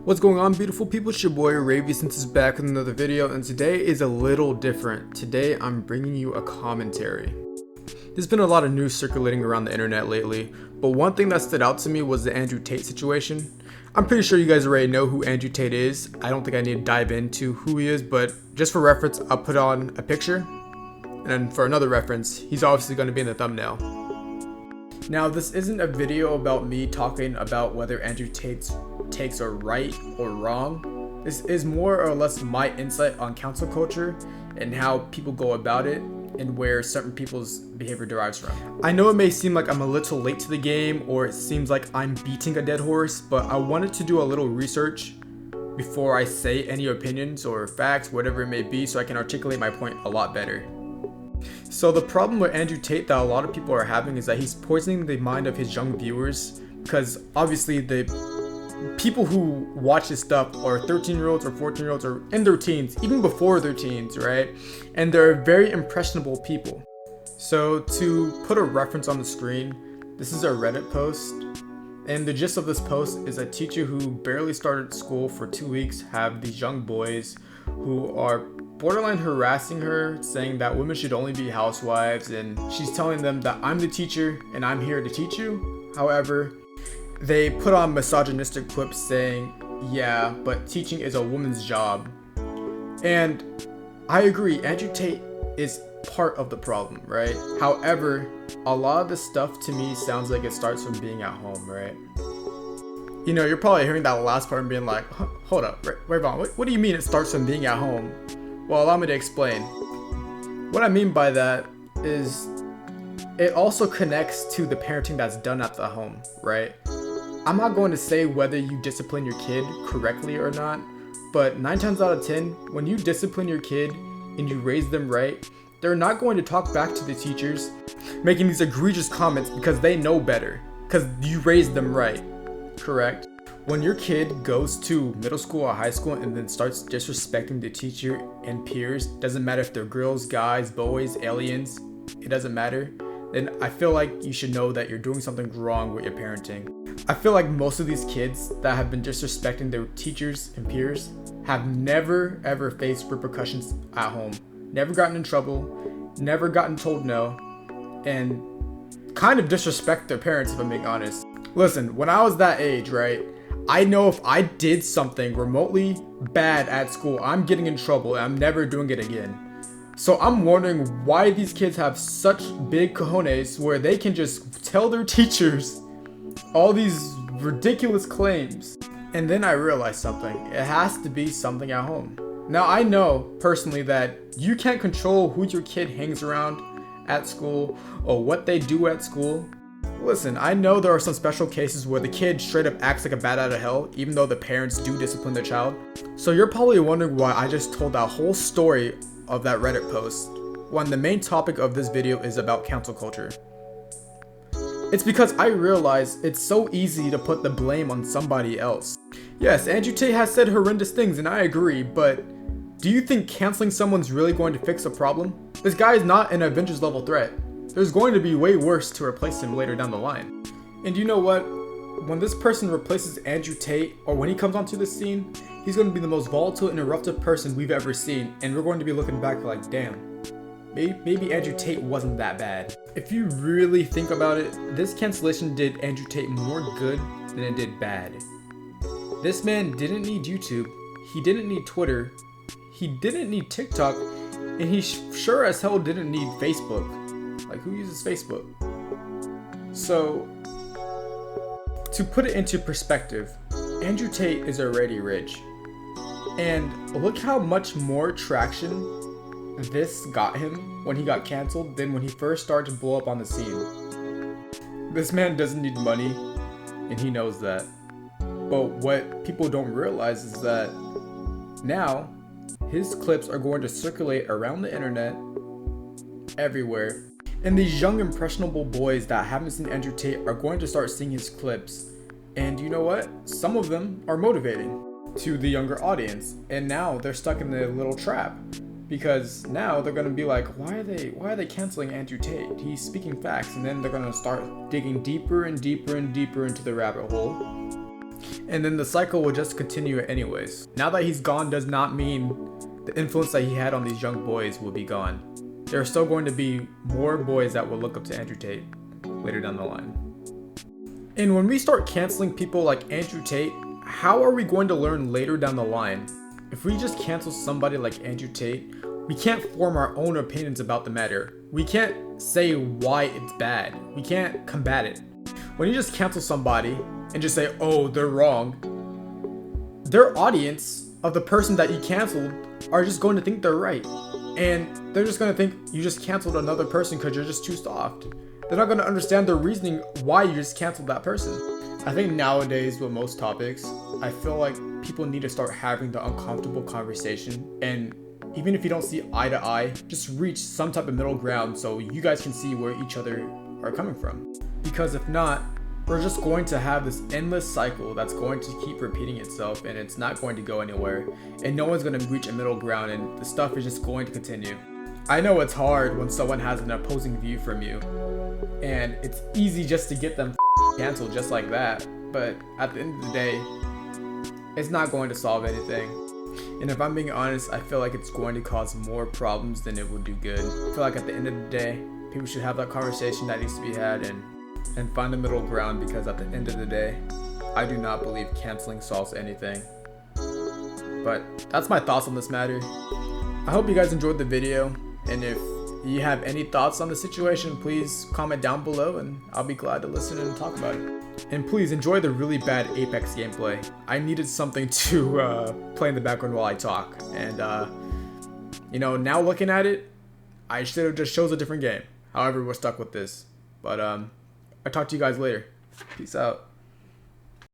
What's going on, beautiful people? It's your boy Ravisense is back with another video, and today is a little different. Today I'm bringing you a commentary. There's been a lot of news circulating around the internet lately, but one thing that stood out to me was the Andrew Tate situation. I'm pretty sure you guys already know who Andrew Tate is. I don't think I need to dive into who he is, but just for reference, I'll put on a picture. And then for another reference, he's obviously going to be in the thumbnail. Now, this isn't a video about me talking about whether Andrew Tate's takes are right or wrong. This is more or less my insight on cancel culture and how people go about it and where certain people's behavior derives from. I know it may seem like I'm a little late to the game or it seems like I'm beating a dead horse, but I wanted to do a little research before I say any opinions or facts, whatever it may be, so I can articulate my point a lot better. So the problem with Andrew Tate that a lot of people are having is that he's poisoning the mind of his young viewers, because obviously the people who watch this stuff are 13-year-olds or 14-year-olds or in their teens, even before their teens, right? And they're very impressionable people. So to put a reference on the screen, this is a Reddit post. And the gist of this post is a teacher who barely started school for 2 weeks have these young boys who are borderline harassing her, saying that women should only be housewives, and she's telling them that I'm the teacher and I'm here to teach you. However, they put on misogynistic quips saying, yeah, but teaching is a woman's job. And I agree, Andrew Tate is part of the problem, right? However, a lot of the stuff to me sounds like it starts from being at home, right? You know, you're probably hearing that last part and being like, hold up, Rayvon, what do you mean it starts from being at home? Well, allow me to explain. What I mean by that is it also connects to the parenting that's done at the home, right? I'm not going to say whether you discipline your kid correctly or not, but 9 times out of 10, when you discipline your kid and you raise them right, they're not going to talk back to the teachers making these egregious comments because they know better, because you raised them right, correct? When your kid goes to middle school or high school and then starts disrespecting the teacher and peers, doesn't matter if they're girls, guys, boys, aliens, it doesn't matter, then I feel like you should know that you're doing something wrong with your parenting. I feel like most of these kids that have been disrespecting their teachers and peers have never ever faced repercussions at home, never gotten in trouble, never gotten told no, and kind of disrespect their parents, if I'm being honest. Listen, when I was that age, right, I know if I did something remotely bad at school, I'm getting in trouble and I'm never doing it again. So I'm wondering why these kids have such big cojones where they can just tell their teachers all these ridiculous claims. And then I realized something. It has to be something at home. Now I know personally that you can't control who your kid hangs around at school or what they do at school. Listen, I know there are some special cases where the kid straight up acts like a bat out of hell, even though the parents do discipline their child. So you're probably wondering why I just told that whole story of that Reddit post when the main topic of this video is about cancel culture. It's because I realize it's so easy to put the blame on somebody else. Yes, Andrew Tate has said horrendous things and I agree, but do you think canceling someone's really going to fix a problem? This guy is not an Avengers level threat. There's going to be way worse to replace him later down the line. And you know what? When this person replaces Andrew Tate, or when he comes onto the scene, he's going to be the most volatile and eruptive person we've ever seen, and we're going to be looking back like, damn, maybe Andrew Tate wasn't that bad. If you really think about it, this cancellation did Andrew Tate more good than it did bad. This man didn't need YouTube, he didn't need Twitter, he didn't need TikTok, and he sure as hell didn't need Facebook. Like, who uses Facebook? So, to put it into perspective, Andrew Tate is already rich. And look how much more traction this got him when he got canceled than when he first started to blow up on the scene. This man doesn't need money, and he knows that. But what people don't realize is that now his clips are going to circulate around the internet everywhere. And these young impressionable boys that haven't seen Andrew Tate are going to start seeing his clips. And you know what? Some of them are motivating to the younger audience. And now they're stuck in the little trap. Because now they're going to be like, why are they canceling Andrew Tate? He's speaking facts. And then they're going to start digging deeper and deeper and deeper into the rabbit hole. And then the cycle will just continue anyways. Now that he's gone does not mean the influence that he had on these young boys will be gone. There are still going to be more boys that will look up to Andrew Tate later down the line. And when we start canceling people like Andrew Tate, how are we going to learn later down the line? If we just cancel somebody like Andrew Tate, we can't form our own opinions about the matter. We can't say why it's bad. We can't combat it. When you just cancel somebody and just say, oh, they're wrong, their audience of the person that you canceled are just going to think they're right. And they're just going to think you just canceled another person because you're just too soft. They're not going to understand the reasoning why you just canceled that person. I think nowadays with most topics, I feel like people need to start having the uncomfortable conversation. And even if you don't see eye to eye, just reach some type of middle ground so you guys can see where each other are coming from. Because if not, we're just going to have this endless cycle that's going to keep repeating itself, and it's not going to go anywhere, and no one's going to reach a middle ground, and the stuff is just going to continue. I know it's hard when someone has an opposing view from you, and it's easy just to get them canceled just like that, but at the end of the day, it's not going to solve anything. And if I'm being honest, I feel like it's going to cause more problems than it will do good. I feel like at the end of the day, people should have that conversation that needs to be had and find a middle ground, because at the end of the day, I do not believe canceling solves anything. But that's my thoughts on this matter. I hope you guys enjoyed the video, and if you have any thoughts on the situation, please comment down below and I'll be glad to listen and talk about it. And please enjoy the really bad Apex gameplay. I needed something to play in the background while I talk, and now looking at it, I should have just chose a different game. However, we're stuck with this. But I'll talk to you guys later. Peace out.